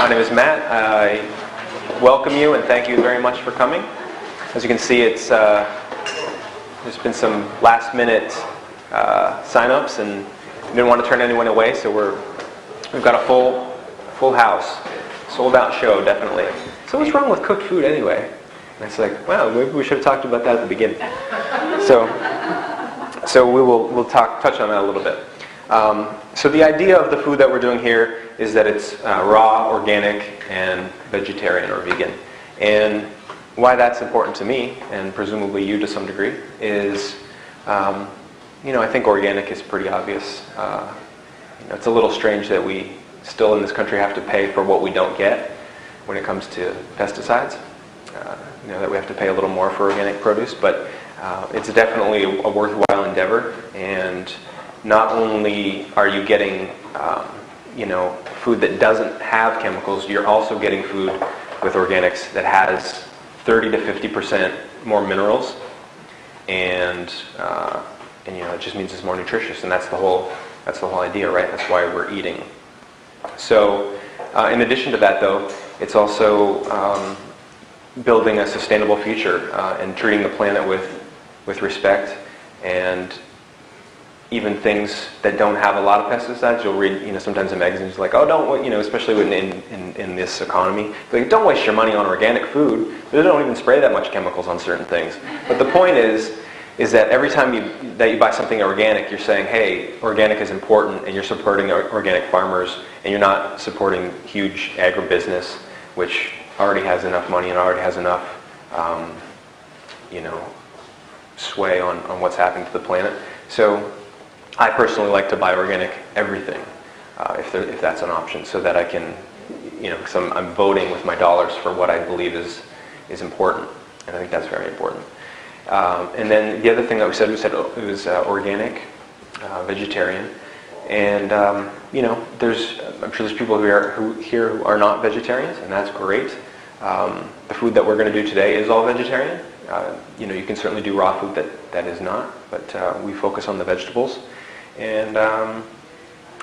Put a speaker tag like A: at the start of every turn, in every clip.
A: My name is Matt. I welcome you and thank you very much for coming. As you can see, there's been some last-minute sign-ups, and we didn't want to turn anyone away, so we've got a full house, sold-out show, definitely. So what's wrong with cooked food anyway? And it's like, wow, maybe we should have talked about that at the beginning. So we'll touch on that a little bit. So the idea of the food that we're doing here is that it's raw, organic, and vegetarian or vegan. And why that's important to me, and presumably you to some degree, is, I think organic is pretty obvious. It's a little strange that we still in this country have to pay for what we don't get when it comes to pesticides. That we have to pay a little more for organic produce, but it's definitely a worthwhile endeavor. And not only are you getting, food that doesn't have chemicals, you're also getting food with organics that has 30 to 50% more minerals, and it just means it's more nutritious, and that's the whole idea, right? That's why we're eating. So, in addition to that, though, it's also building a sustainable future and treating the planet with respect, and even things that don't have a lot of pesticides. You'll read, sometimes in magazines like, oh, don't, especially in this economy, like, don't waste your money on organic food. They don't even spray that much chemicals on certain things. But the point is that every time you buy something organic, you're saying, hey, organic is important, and you're supporting organic farmers, and you're not supporting huge agribusiness, which already has enough money and already has enough, sway on what's happening to the planet. So I personally like to buy organic everything, if that's an option, so that I can, because I'm voting with my dollars for what I believe is important, and I think that's very important. And then the other thing that we said it was organic, vegetarian, and I'm sure there's people who are not vegetarians, and that's great. The food that we're going to do today is all vegetarian. You can certainly do raw food that is not, but we focus on the vegetables. And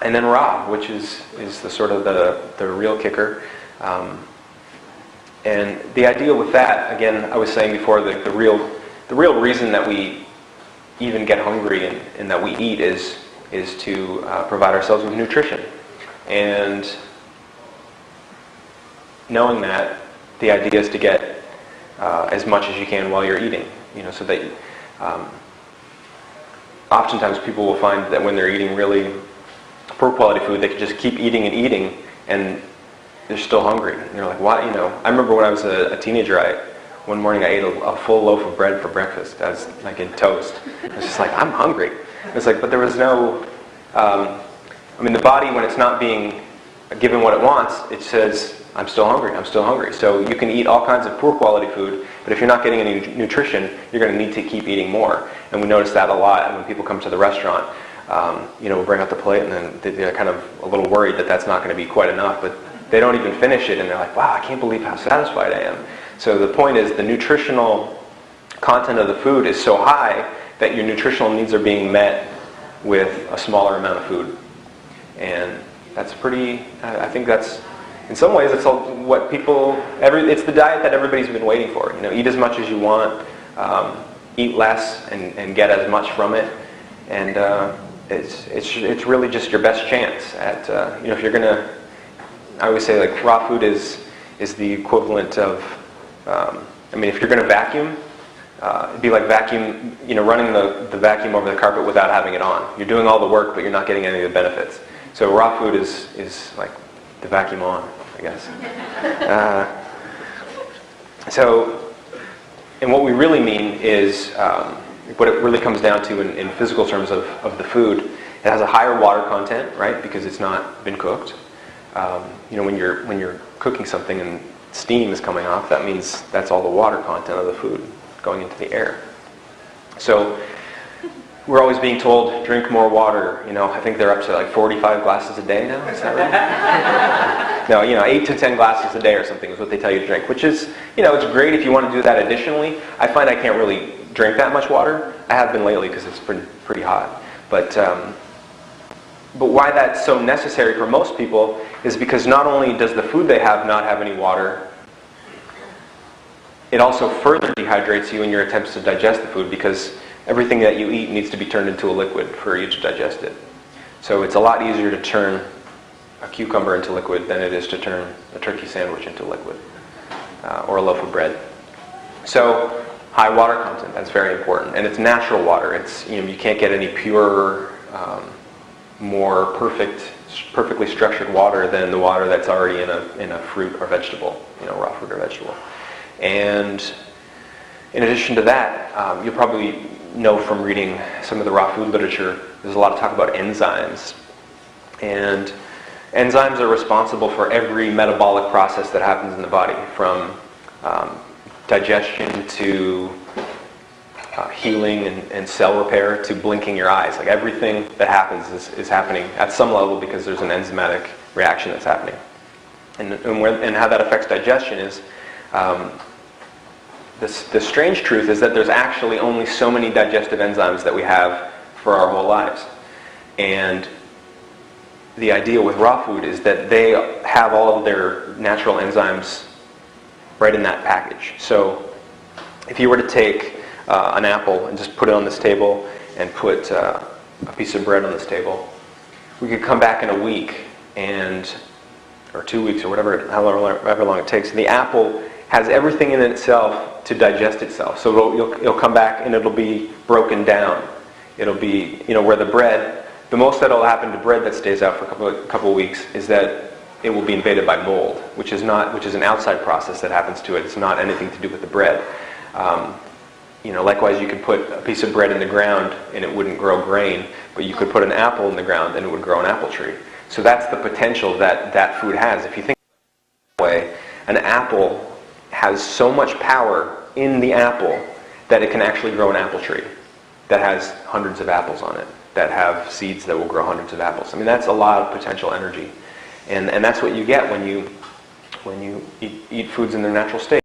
A: then raw, which is the sort of the real kicker. And the idea with that, again, I was saying before, the real reason that we even get hungry and that we eat is to provide ourselves with nutrition. And knowing that, the idea is to get as much as you can while you're eating, so that oftentimes people will find that when they're eating really poor quality food, they can just keep eating and eating, and they're still hungry. And they're like, why? I remember when I was a teenager, one morning I ate a full loaf of bread for breakfast. I was like in toast. I was just like, I'm hungry. It's like, but there was no, the body, when it's not being given what it wants, it says, I'm still hungry, I'm still hungry. So you can eat all kinds of poor quality food, but if you're not getting any nutrition, you're going to need to keep eating more. And we notice that a lot when people come to the restaurant. We'll bring out the plate, and then they're kind of a little worried that that's not going to be quite enough, but they don't even finish it, and they're like, wow, I can't believe how satisfied I am. So the point is, the nutritional content of the food is so high that your nutritional needs are being met with a smaller amount of food. And that's I think that's, in some ways, it's what it's the diet that everybody's been waiting for. Eat as much as you want, eat less, and get as much from it. And it's really just your best chance at, if you're going to, I always say, like, raw food is the equivalent of, if you're going to vacuum, it'd be like running the vacuum over the carpet without having it on. You're doing all the work, but you're not getting any of the benefits. So raw food is like the vacuum on, I guess. And what we really mean is, what it really comes down to in physical terms of the food, it has a higher water content, right? Because it's not been cooked. When you're cooking something and steam is coming off, that means that's all the water content of the food going into the air. So we're always being told, drink more water. I think they're up to like 45 glasses a day now. Is that right? No, 8 to 10 glasses a day or something is what they tell you to drink, which is, it's great if you want to do that additionally. I find I can't really drink that much water. I have been lately because it's pretty hot. But But why that's so necessary for most people is because not only does the food they have not have any water, it also further dehydrates you in your attempts to digest the food, because everything that you eat needs to be turned into a liquid for you to digest it. So it's a lot easier to turn a cucumber into liquid than it is to turn a turkey sandwich into liquid, or a loaf of bread. So high water content, that's very important. And it's natural water. It's, you can't get any purer, more perfectly structured water than the water that's already in a fruit or vegetable, raw fruit or vegetable. And in addition to that, you'll probably know from reading some of the raw food literature, there's a lot of talk about enzymes. And enzymes are responsible for every metabolic process that happens in the body, from digestion to healing and cell repair to blinking your eyes. Like everything that happens is happening at some level because there's an enzymatic reaction that's happening. And how that affects digestion is, the strange truth is that there's actually only so many digestive enzymes that we have for our whole lives. And the idea with raw food is that they have all of their natural enzymes right in that package. So if you were to take an apple and just put it on this table and put a piece of bread on this table, we could come back in a week or 2 weeks or however long it takes, and the apple has everything in itself to digest itself. So you'll come back and it'll be broken down. It'll be, where the bread, the most that'll happen to bread that stays out for a couple of weeks is that it will be invaded by mold, which is an outside process that happens to it. It's not anything to do with the bread. Likewise, you could put a piece of bread in the ground and it wouldn't grow grain, but you could put an apple in the ground and it would grow an apple tree. So that's the potential that food has. If you think that way, an apple has so much power in the apple that it can actually grow an apple tree that has hundreds of apples on it, that have seeds that will grow hundreds of apples. I mean, that's a lot of potential energy. And that's what you get when you eat foods in their natural state.